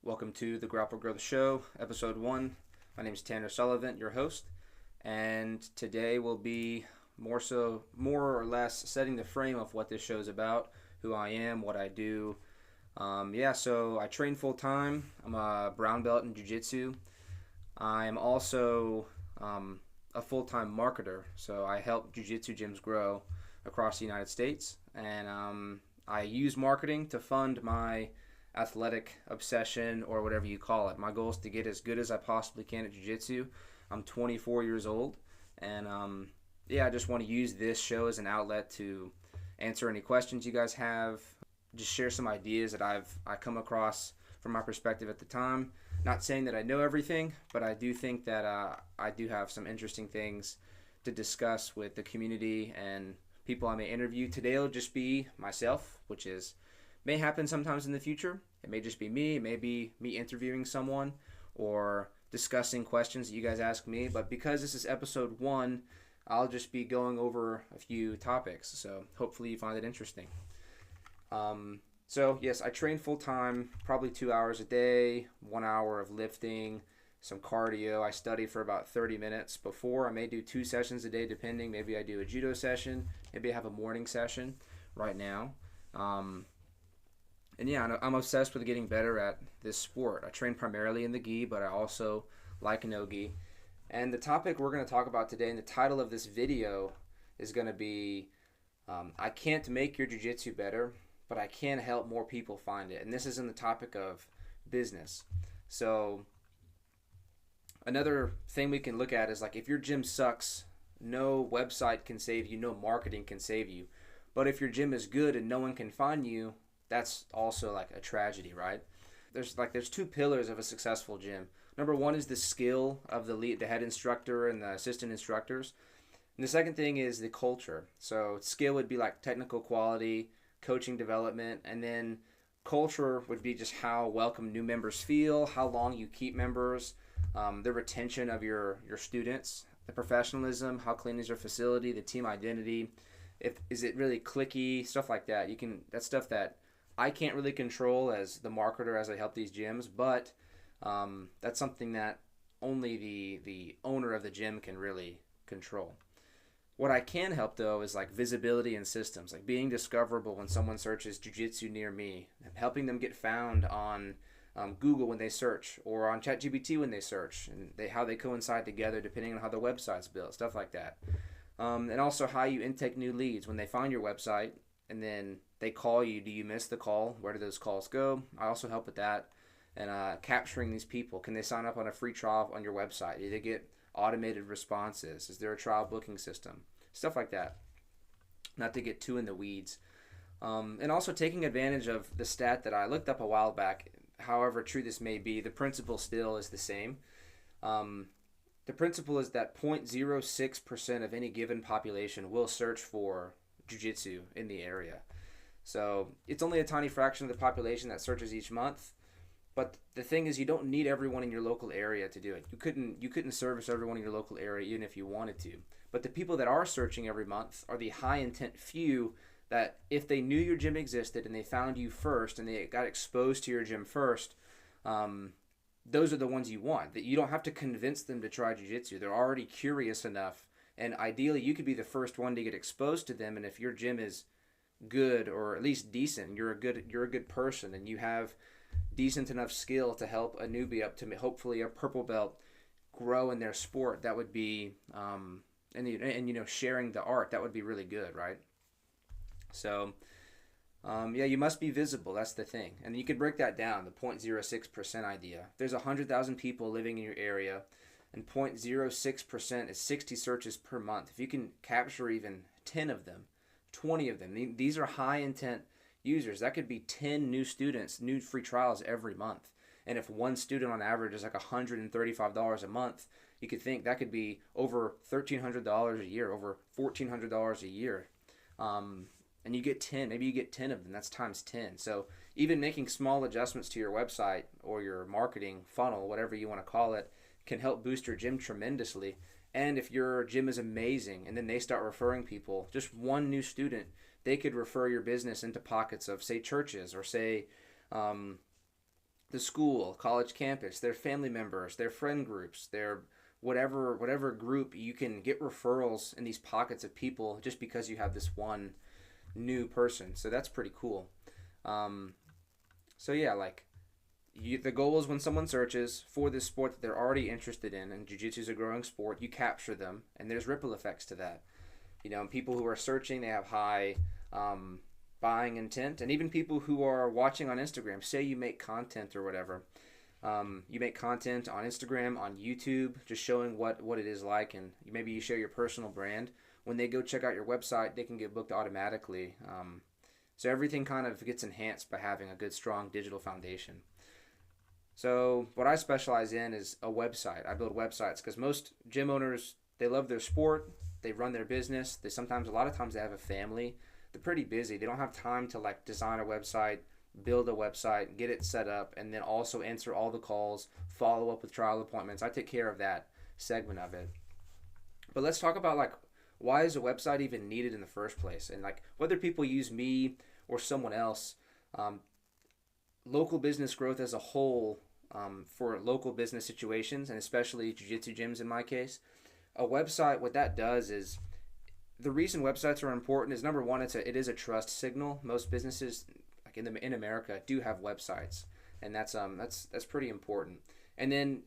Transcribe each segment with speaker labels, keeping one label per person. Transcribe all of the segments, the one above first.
Speaker 1: Welcome to the Grapple Growth Show, episode 1. My name is Tanner Sullivan, your host, and today will be more or less setting the frame of what this show is about, who I am, what I do. So I train full time. I'm a brown belt in Jiu Jitsu. I'm also a full-time marketer, so I help Jiu Jitsu gyms grow across the United States, and I use marketing to fund my athletic obsession or whatever you call it. My goal is to get as good as I possibly can at jiu-jitsu. I'm 24 years old, and I just want to use this show as an outlet to answer any questions you guys have, just share some ideas that I come across from my perspective at the time. Not saying that I know everything, but I do think that I do have some interesting things to discuss with the community and people I may interview. Today will just be myself, which may happen sometimes in the future. It may just be me. It may be me interviewing someone or discussing questions that you guys ask me. But because this is episode 1, I'll just be going over a few topics. So hopefully you find it interesting. Yes, I train full time, probably 2 hours a day, 1 hour of lifting, some cardio. I study for about 30 minutes before. I may do 2 sessions a day depending. Maybe I do a judo session. Maybe I have a morning session right now. I'm obsessed with getting better at this sport. I train primarily in the gi, but I also like no gi. And the topic we're going to talk about today, and the title of this video is going to be, I can't make your jiu-jitsu better, but I can help more people find it. And this is in the topic of business. So another thing we can look at is, like, if your gym sucks, no website can save you, no marketing can save you. But if your gym is good and no one can find you, that's also like a tragedy, right? There's 2 pillars of a successful gym. Number 1 is the skill of the head instructor and the assistant instructors. And the second thing is the culture. So skill would be like technical quality, coaching development, and then culture would be just how welcome new members feel, how long you keep members, the retention of your students, the professionalism, how clean is your facility, the team identity, is it really clicky, stuff like that. That's stuff that I can't really control as the marketer as I help these gyms, but that's something that only the owner of the gym can really control. What I can help, though, is like visibility and systems, like being discoverable when someone searches jiu-jitsu near me, helping them get found on Google when they search, or on ChatGPT when they search, and how they coincide together depending on how the website's built, stuff like that. And also how you intake new leads when they find your website and then they call you. Do you miss the call? Where do those calls go? I also help with that. And capturing these people. Can they sign up on a free trial on your website? Do they get automated responses? Is there a trial booking system? Stuff like that. Not to get too in the weeds. And also taking advantage of the stat that I looked up a while back. However true this may be, the principle still is the same. The principle is that 0.06% of any given population will search for jiu-jitsu in the area. So it's only a tiny fraction of the population that searches each month. But the thing is, you don't need everyone in your local area to do it. You couldn't service everyone in your local area even if you wanted to. But the people that are searching every month are the high intent few that if they knew your gym existed and they found you first and they got exposed to your gym first, those are the ones you want. That you don't have to convince them to try jiu-jitsu. They're already curious enough, and ideally you could be the first one to get exposed to them. And if your gym is good or at least decent, you're a good person and you have decent enough skill to help a newbie up to hopefully a purple belt grow in their sport, that would be sharing the art, that would be really good, right? So you must be visible. That's the thing. And you could break that down, the 0.06% idea. There's 100,000 people living in your area, and 0.06% is 60 searches per month. If you can capture even 10 of them, 20 of them, these are high intent users. That could be 10 new students, new free trials every month. And if one student on average is like $135 a month, you could think that could be over $1,300 a year, over $1,400 a year. And you get 10, maybe you get 10 of them, that's times 10. So even making small adjustments to your website or your marketing funnel, whatever you want to call it, can help boost your gym tremendously. And if your gym is amazing and then they start referring people, just one new student, they could refer your business into pockets of, say, churches or say the school, college campus, their family members, their friend groups, their whatever group. You can get referrals in these pockets of people just because you have this one new person. So that's pretty cool. Um, so yeah, like the goal is when someone searches for this sport that they're already interested in, and jiu-jitsu is a growing sport, you capture them, and there's ripple effects to that. People who are searching, they have high buying intent, and even people who are watching on Instagram. Say you make content or whatever. You make content on Instagram, on YouTube, just showing what it is like, and maybe you share your personal brand. When they go check out your website, they can get booked automatically. So everything kind of gets enhanced by having a good, strong digital foundation. So what I specialize in is a website. I build websites because most gym owners, they love their sport, they run their business. A lot of times they have a family. They're pretty busy. They don't have time to like design a website, build a website, get it set up, and then also answer all the calls, follow up with trial appointments. I take care of that segment of it. But let's talk about like why is a website even needed in the first place, and like whether people use me or someone else. Local business growth as a whole, for local business situations, and especially jiu-jitsu gyms in my case, a website, what that does is, the reason websites are important is, number one, it is a trust signal. Most businesses like in America do have websites, and that's pretty important. And then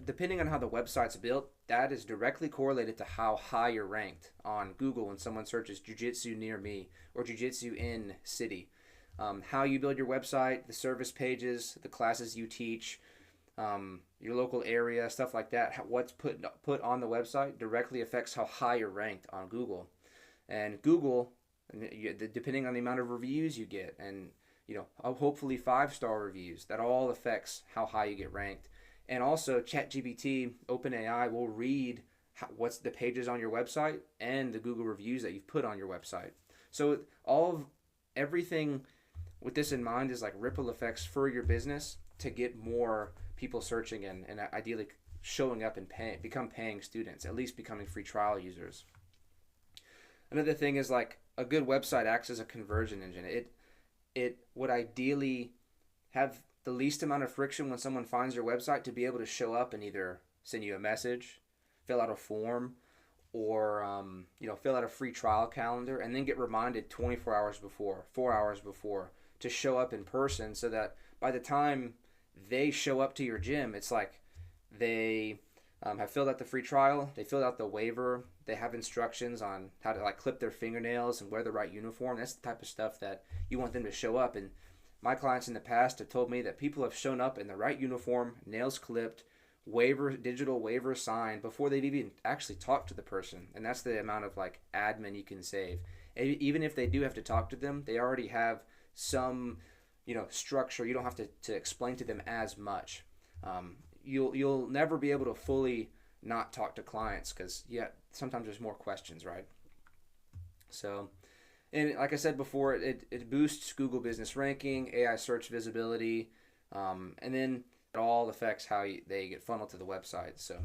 Speaker 1: depending on how the website's built, that is directly correlated to how high you're ranked on Google when someone searches jiu-jitsu near me or jiu-jitsu in city. How you build your website, the service pages, the classes you teach, your local area, stuff like that. What's put on the website directly affects how high you're ranked on Google. And Google, depending on the amount of reviews you get, and hopefully 5-star reviews, that all affects how high you get ranked. And also, ChatGPT, OpenAI will read what's the pages on your website and the Google reviews that you've put on your website. So everything with this in mind is like ripple effects for your business to get more people searching and ideally showing up and become paying students, at least becoming free trial users. Another thing is like a good website acts as a conversion engine. It would ideally have the least amount of friction when someone finds your website to be able to show up and either send you a message, fill out a form, or fill out a free trial calendar, and then get reminded 24 hours before, 4 hours before, to show up in person, so that by the time they show up to your gym, it's like they have filled out the free trial, they filled out the waiver, they have instructions on how to like clip their fingernails and wear the right uniform. That's the type of stuff that you want them to show up. And my clients in the past have told me that people have shown up in the right uniform, nails clipped, digital waiver signed before they've even actually talked to the person. And that's the amount of like admin you can save. Even if they do have to talk to them, they already have some structure. You don't have to explain to them as much. You'll never be able to fully not talk to clients because sometimes there's more questions, right? So, and like I said before, it boosts Google business ranking, AI search visibility, and then it all affects how they get funneled to the website. So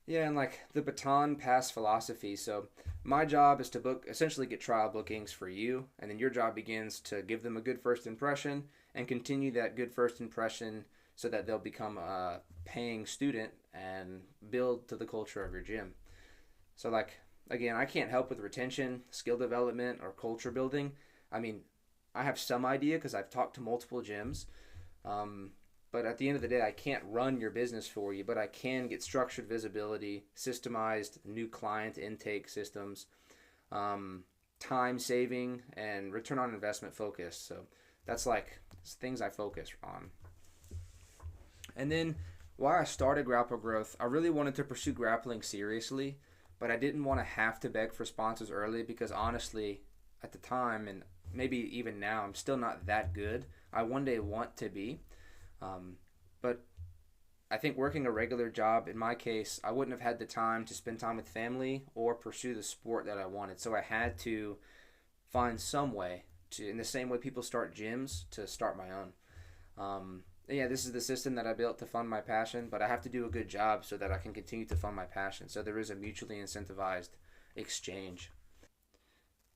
Speaker 1: yeah, and like the baton pass philosophy. So my job is to essentially get trial bookings for you, and then your job begins to give them a good first impression and continue that good first impression so that they'll become a paying student and build to the culture of your gym. So like, again, I can't help with retention, skill development, or culture building. I mean, I have some idea because I've talked to multiple gyms. But at the end of the day, I can't run your business for you, but I can get structured visibility, systemized new client intake systems, time saving, and return on investment focus. So that's like things I focus on. And then why I started Grapple Growth, I really wanted to pursue grappling seriously, but I didn't want to have to beg for sponsors early because honestly, at the time, and maybe even now, I'm still not that good. I one day want to be. But I think working a regular job, in my case, I wouldn't have had the time to spend time with family or pursue the sport that I wanted. So I had to find some way to, in the same way people start gyms, to start my own. This is the system that I built to fund my passion, but I have to do a good job so that I can continue to fund my passion. So there is a mutually incentivized exchange.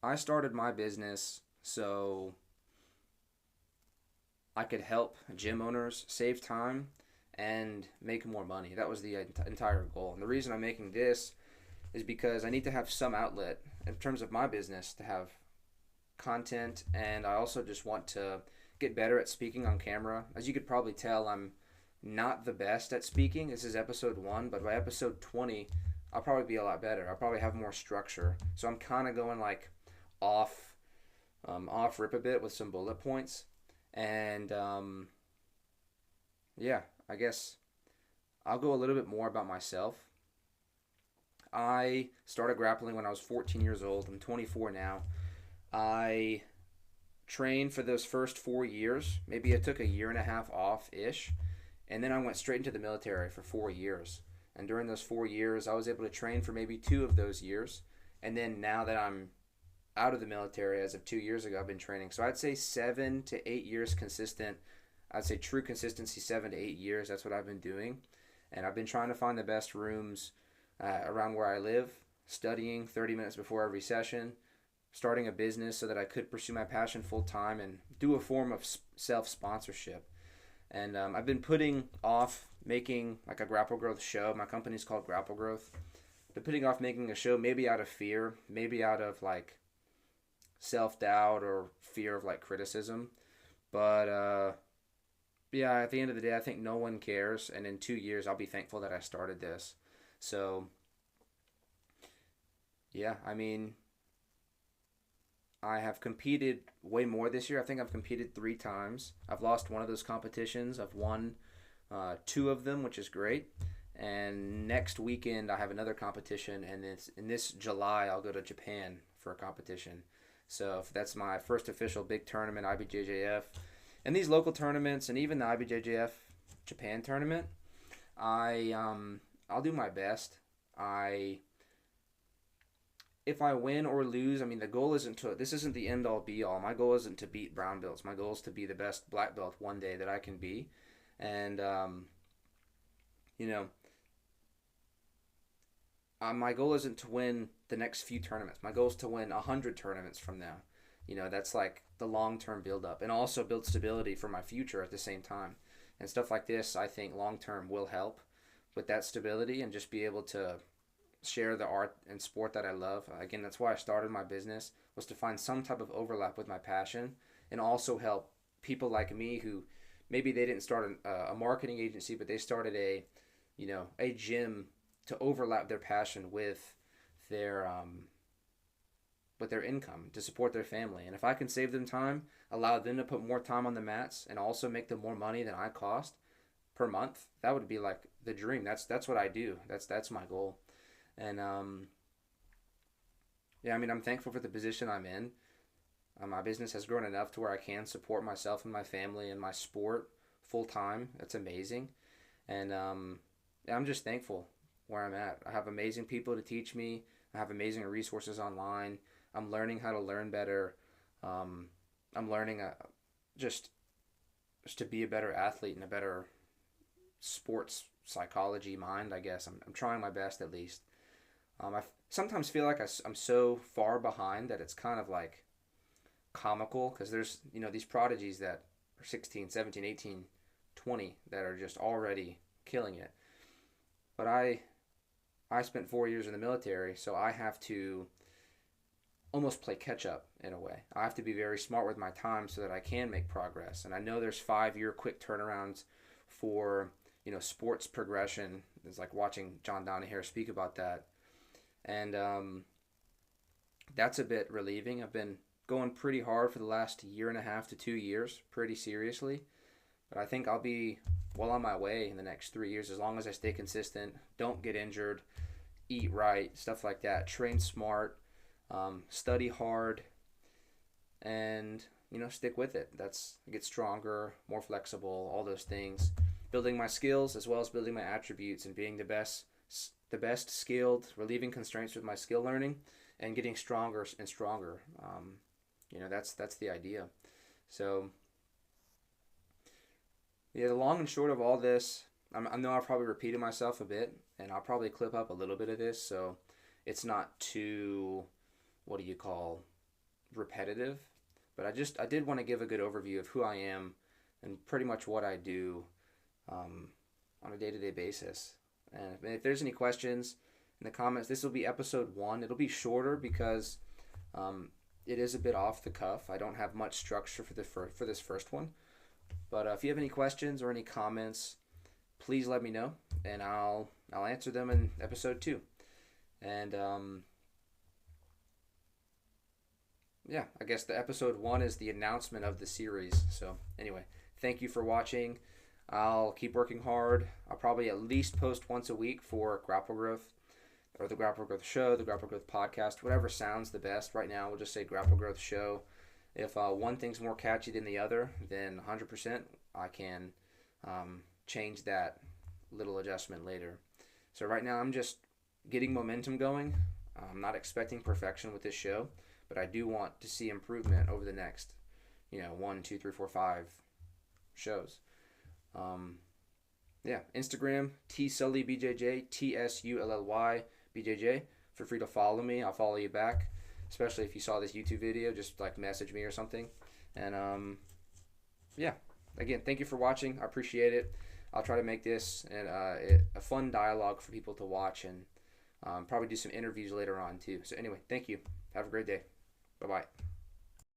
Speaker 1: I started my business, so I could help gym owners save time and make more money. That was the entire goal. And the reason I'm making this is because I need to have some outlet in terms of my business to have content, and I also just want to get better at speaking on camera. As you could probably tell, I'm not the best at speaking. This is episode 1, but by episode 20, I'll probably be a lot better. I'll probably have more structure. So I'm kind of going like off rip a bit with some bullet points. And yeah, I guess I'll go a little bit more about myself. I started grappling when I was 14 years old. I'm 24 now. I trained for those first 4 years. Maybe I took a year and a half off-ish. And then I went straight into the military for 4 years. And during those 4 years, I was able to train for maybe 2 of those years. And then now that I'm out of the military as of 2 years ago, I've been training. So I'd say 7 to 8 years consistent. I'd say true consistency, 7 to 8 years. That's what I've been doing. And I've been trying to find the best rooms around where I live, studying 30 minutes before every session, starting a business so that I could pursue my passion full time and do a form of self-sponsorship. And I've been putting off making like a Grapple Growth show. My company's called Grapple Growth. Been putting off making a show, maybe out of fear, maybe out of like self-doubt or fear of like criticism. But yeah, at the end of the day, I think no one cares. And in 2 years, I'll be thankful that I started this. So yeah, I mean, I have competed way more this year. I think I've competed 3 times. I've lost one of those competitions. I've won 2 of them, which is great. And next weekend I have another competition, and it's in this July I'll go to Japan for a competition. So if that's my first official big tournament, IBJJF. And these local tournaments, and even the IBJJF Japan tournament, I'll do my best. If I win or lose, I mean, the goal isn't to, this isn't the end all be all. My goal isn't to beat brown belts. My goal is to be the best black belt one day that I can be. And, you know, my goal isn't to win the next few tournaments. My goal is to win 100 tournaments from now. You know, that's like the long-term build-up, and also build stability for my future at the same time. And stuff like this, I think long-term will help with that stability and just be able to share the art and sport that I love. Again, that's why I started my business, was to find some type of overlap with my passion and also help people like me who maybe they didn't start a marketing agency, but they started a gym to overlap their passion with their income to support their family. And if I can save them time, allow them to put more time on the mats, and also make them more money than I cost per month, that would be like the dream. That's what I do. That's my goal. And yeah, I mean, I'm thankful for the position I'm in. My business has grown enough to where I can support myself and my family and my sport full time. That's amazing. And yeah, I'm just thankful where I'm at. I have amazing people to teach me. I have amazing resources online. I'm learning how to learn better. I'm learning just to be a better athlete and a better sports psychology mind, I guess. I'm trying my best, at least. I sometimes feel like I'm so far behind that it's kind of like comical, because there's, these prodigies that are 16, 17, 18, 20 that are just already killing it. But I spent 4 years in the military, so I have to almost play catch up in a way. I have to be very smart with my time so that I can make progress. And I know there's 5-year quick turnarounds for, sports progression. It's like watching John Donahere speak about that. And that's a bit relieving. I've been going pretty hard for the last year and a half to 2 years, pretty seriously. But I think I'll be well on my way in the next 3 years, as long as I stay consistent, don't get injured, eat right, stuff like that, train smart, study hard, and stick with it. Get stronger, more flexible, all those things. Building my skills as well as building my attributes, and being the best skilled, relieving constraints with my skill learning, and getting stronger and stronger. That's the idea. So yeah, the long and short of all this, I know I've probably repeated myself a bit, and I'll probably clip up a little bit of this, so it's not too, repetitive. But I did want to give a good overview of who I am and pretty much what I do on a day-to-day basis. And if there's any questions in the comments, this will be episode 1. It'll be shorter because it is a bit off the cuff. I don't have much structure for this first one. But if you have any questions or any comments, please let me know, and I'll answer them in episode 2. And yeah, I guess the episode 1 is the announcement of the series. So anyway, thank you for watching. I'll keep working hard. I'll probably at least post once a week for Grapple Growth, or the Grapple Growth Show, the Grapple Growth Podcast, whatever sounds the best. Right now, we'll just say Grapple Growth Show. If one thing's more catchy than the other, then 100% I can change that little adjustment later. So right now, I'm just getting momentum going. I'm not expecting perfection with this show, but I do want to see improvement over the next, 1, 2, 3, 4, 5 shows. Yeah, Instagram, TSullyBJJ, TSULLYBJJ. Feel free to follow me. I'll follow you back, especially if you saw this YouTube video. Just message me or something. And yeah, again, thank you for watching. I appreciate it. I'll try to make this a fun dialogue for people to watch, and probably do some interviews later on too. So anyway, thank you. Have a great day. Bye-bye.